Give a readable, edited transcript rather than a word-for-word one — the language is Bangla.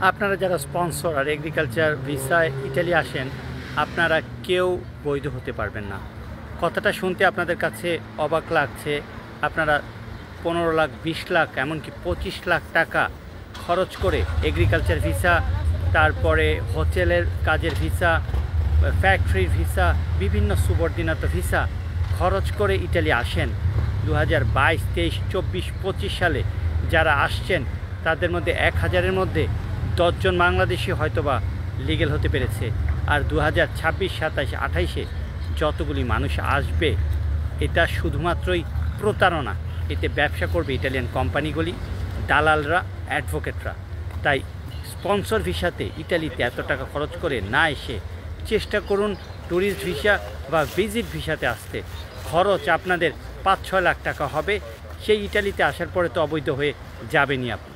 আপনারা যারা স্পন্সর আর এগ্রিকালচার ভিসায় ইটালি আসেন, আপনারা কেউ বৈধ হতে পারবেন না। কথাটা শুনতে আপনাদের কাছে অবাক লাগছে। আপনারা 15 লাখ, 20 লাখ, এমনকি 25 লাখ টাকা খরচ করে এগ্রিকালচার ভিসা, তারপরে হোটেলের কাজের ভিসা, ফ্যাক্টরির ভিসা, বিভিন্ন সুবর্ডিনাত ভিসা খরচ করে ইটালি আসেন। 2022, 23, 24, 25 সালে যারা আসছেন তাদের মধ্যে 1000-এর মধ্যে 10 জন বাংলাদেশি হয়তোবা লিগেল হতে পেরেছে। আর 2026, 27, 28-এ যতগুলি মানুষ আসবে, এটা শুধুমাত্রই প্রতারণা। এতে ব্যবসা করবে ইটালিয়ান কোম্পানিগুলি, দালালরা, অ্যাডভোকেটরা। তাই স্পন্সর ভিসাতে ইটালিতে এত টাকা খরচ করে না এসে চেষ্টা করুন ট্যুরিস্ট ভিসা বা ভিজিট ভিসাতে আসতে। খরচ আপনাদের 5-6 লাখ টাকা হবে। সেই ইটালিতে আসার পরে তো অবৈধ হয়ে যাবেনই আপনি।